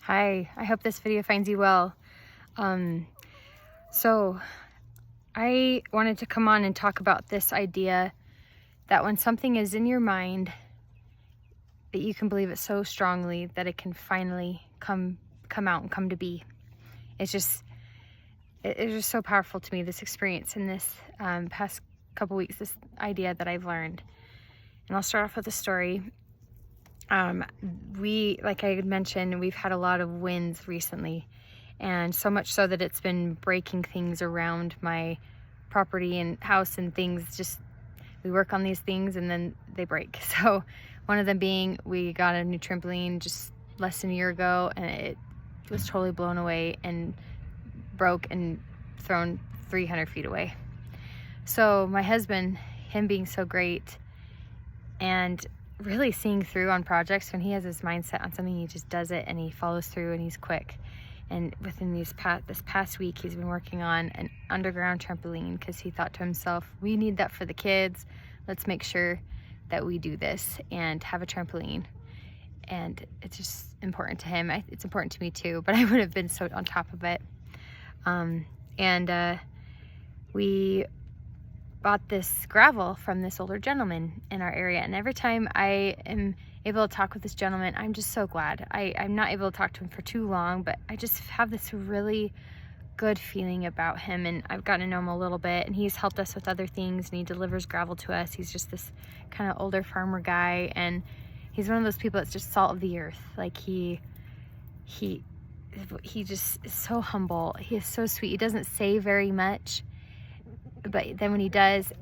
Hi, I hope this video finds you well. So I wanted to come on and talk about this idea that when something is in your mind, that you can believe it so strongly that it can finally come out and come to be. It's just so powerful to me, this experience in this past couple weeks, this idea that I've learned. And I'll start off with a story. Like I had mentioned, we've had a lot of winds recently, and so much so that it's been breaking things around my property and house and things. Just, we work on these things and then they break. So one of them being, we got a new trampoline just less than a year ago, and it was totally blown away and broke and thrown 300 feet away. So my husband, him being so great and really seeing through on projects, when he has his mindset on something, he just does it and he follows through and he's quick. And within this past week, he's been working on an underground trampoline because he thought to himself, we need that for the kids. Let's make sure that we do this and have a trampoline. And it's just important to him. It's important to me too, but I would have been so on top of it. We bought this gravel from this older gentleman in our area, and every time I am able to talk with this gentleman, I'm just so glad. I'm not able to talk to him for too long, but I just have this really good feeling about him, and I've gotten to know him a little bit, and he's helped us with other things, and he delivers gravel to us. He's just this kind of older farmer guy, and he's one of those people that's just salt of the earth. Like he just is so humble. He is so sweet. He doesn't say very much, but then when he does,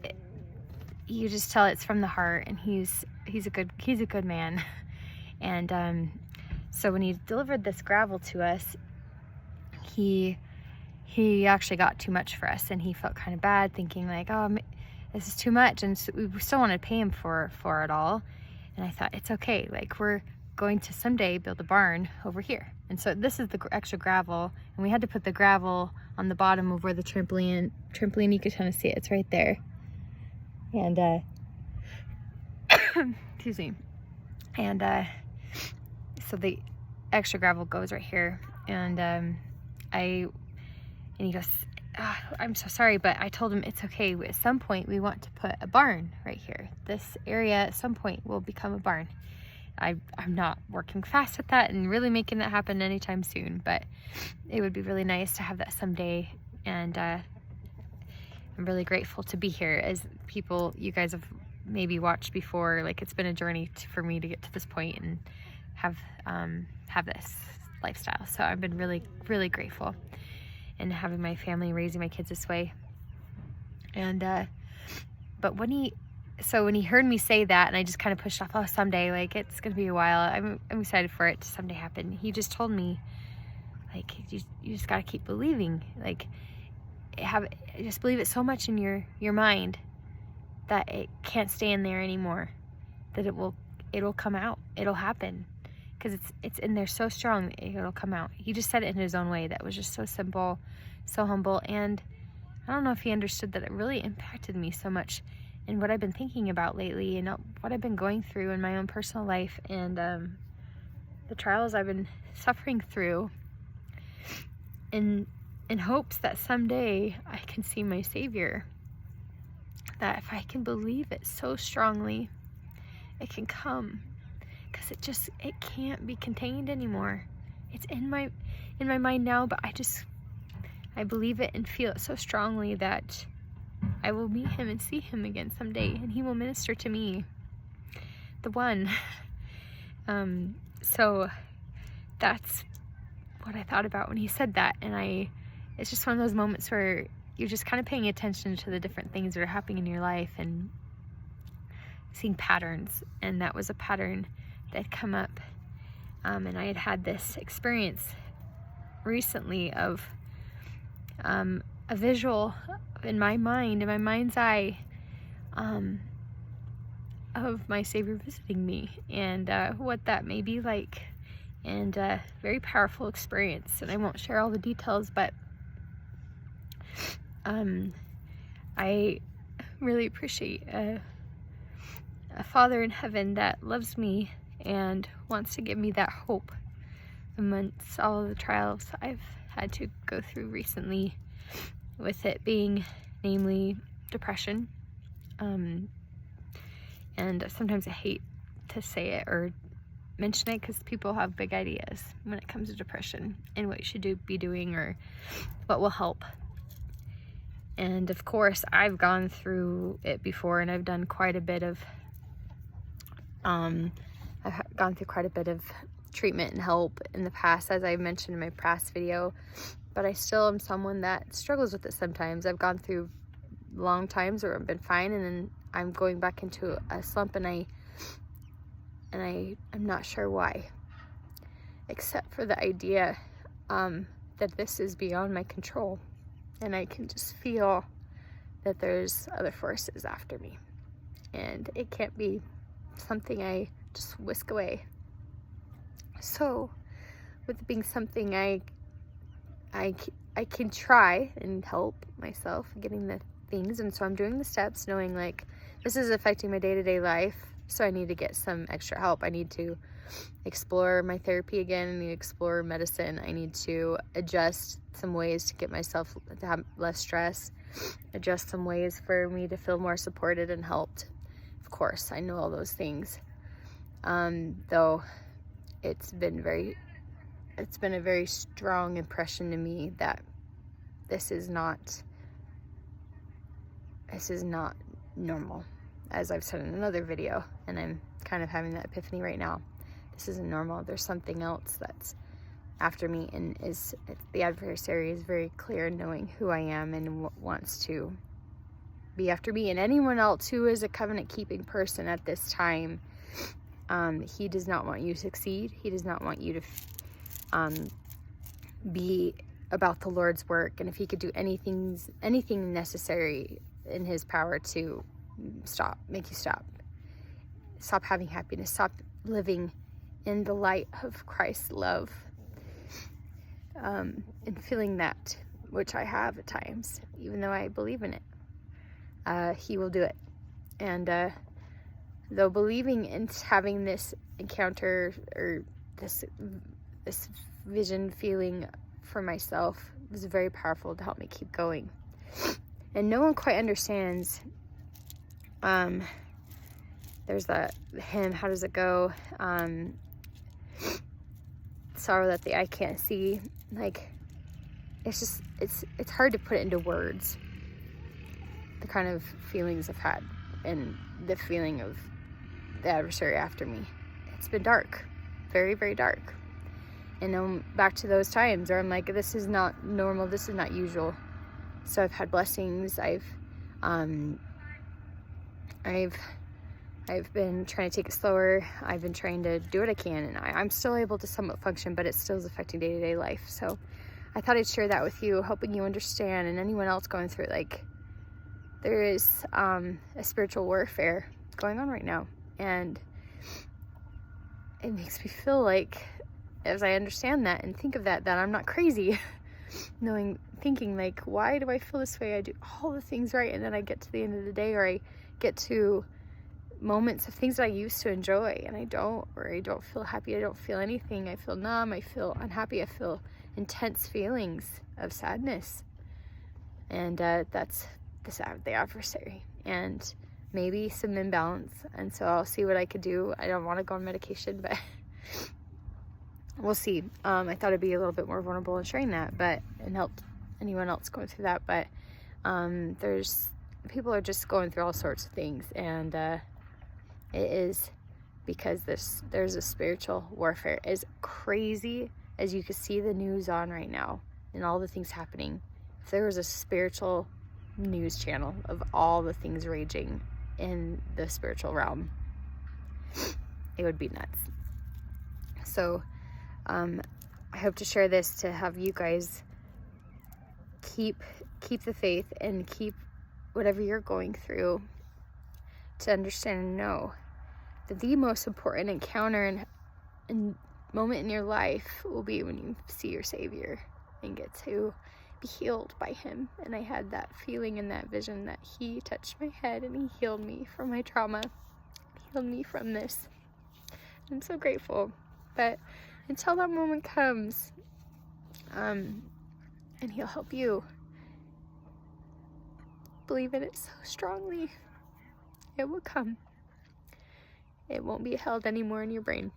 you just tell it's from the heart, and he's a good man. And so when he delivered this gravel to us, he actually got too much for us, and he felt kind of bad, thinking like, oh, this is too much, and so we still wanted to pay him for it all. And I thought, it's okay, like, we're going to someday build a barn over here, and so this is the extra gravel, and we had to put the gravel on the bottom of where the trampoline, you could kind of see it, it's right there. And excuse me. And so the extra gravel goes right here, and he goes, oh, I'm so sorry, but I told him it's okay. At some point we want to put a barn right here. This area at some point will become a barn. I'm not working fast at that and really making that happen anytime soon, but it would be really nice to have that someday. And I'm really grateful to be here. As people, you guys have maybe watched before, like, it's been a journey for me to get to this point and have this lifestyle. So I've been really, really grateful, and having my family, raising my kids this way. And but when he heard me say that, and I just kind of pushed off, oh, someday, like, it's gonna be a while, I'm excited for it to someday happen. He just told me, like, you just gotta keep believing. Like, just believe it so much in your mind that it can't stay in there anymore, that it'll come out, it'll happen, because it's in there so strong that it'll come out. He just said it in his own way that was just so simple, so humble, and I don't know if he understood that it really impacted me so much in what I've been thinking about lately, and what I've been going through in my own personal life, and the trials I've been suffering through, in hopes that someday I can see my Savior. That if I can believe it so strongly, it can come, because it can't be contained anymore. It's in my mind now, but I believe it and feel it so strongly that I will meet him and see him again someday, and he will minister to me, the one. So that's what I thought about when he said that, and it's just one of those moments where you're just kind of paying attention to the different things that are happening in your life and seeing patterns. And that was a pattern that had come up, and I had this experience recently of a visual in my mind's eye, of my Savior visiting me, and what that may be like, and very powerful experience. And I won't share all the details, but I really appreciate a Father in heaven that loves me and wants to give me that hope the months, all of the trials I've had to go through recently, with it being namely depression. And sometimes I hate to say it or mention it because people have big ideas when it comes to depression and what you should be doing or what will help. And of course, I've gone through it before, and I've done quite a bit of I've gone through quite a bit of treatment and help in the past, as I mentioned in my past video, but I still am someone that struggles with it sometimes. I've gone through long times where I've been fine, and then I'm going back into a slump, and I'm not sure why, except for the idea that this is beyond my control, and I can just feel that there's other forces after me, and it can't be something I just whisk away. So with it being something I can try and help myself getting the things, and so I'm doing the steps knowing like this is affecting my day-to-day life, so I need to get some extra help. I need to explore my therapy again. I need to explore medicine. I need to adjust some ways to get myself to have less stress, adjust some ways for me to feel more supported and helped. Of course, I know all those things, though it's been a very strong impression to me that this is not normal, as I've said in another video, and I'm kind of having that epiphany right now. This isn't normal. There's something else that's after me, and the adversary is very clear in knowing who I am and wants to be after me and anyone else who is a covenant keeping person at this time. He does not want you to succeed. He does not want you to be about the Lord's work, and if he could do anything necessary in his power to make you stop having happiness, stop living in the light of Christ's love, and feeling that, which I have at times, even though I believe in it, he will do it. And though believing in having this encounter or this vision feeling for myself was very powerful to help me keep going. And no one quite understands. There's that hymn, how does it go? Sorrow that the eye can't see. Like, it's hard to put it into words, the kind of feelings I've had and the feeling of the adversary after me. It's been dark, very, very dark. And I'm back to those times where I'm like, this is not normal, this is not usual. So I've had blessings. I've been trying to take it slower. I've been trying to do what I can, and I'm still able to somewhat function, but it still is affecting day-to-day life. So I thought I'd share that with you, hoping you understand, and anyone else going through it. Like, there is a spiritual warfare going on right now, and it makes me feel like, as I understand that and think of that I'm not crazy. Thinking like, why do I feel this way? I do all the things right, and then I get to the end of the day, or I get to moments of things that I used to enjoy, and I don't, or I don't feel happy, I don't feel anything, I feel numb, I feel unhappy, I feel intense feelings of sadness. And that's the adversary, and maybe some imbalance. And so I'll see what I could do. I don't want to go on medication, but we'll see. I thought I'd be a little bit more vulnerable in sharing that, and help anyone else going through that. But people are just going through all sorts of things, and it is because there's a spiritual warfare. As crazy as you can see the news on right now and all the things happening, if there was a spiritual news channel of all the things raging in the spiritual realm, it would be nuts. So I hope to share this to have you guys keep the faith and keep whatever you're going through, to understand and know that the most important encounter and moment in your life will be when you see your Savior and get to be healed by him. And I had that feeling and that vision that he touched my head and he healed me from my trauma, healed me from this. I'm so grateful. But until that moment comes. And he'll help you. Believe in it so strongly. It will come. It won't be held anymore in your brain.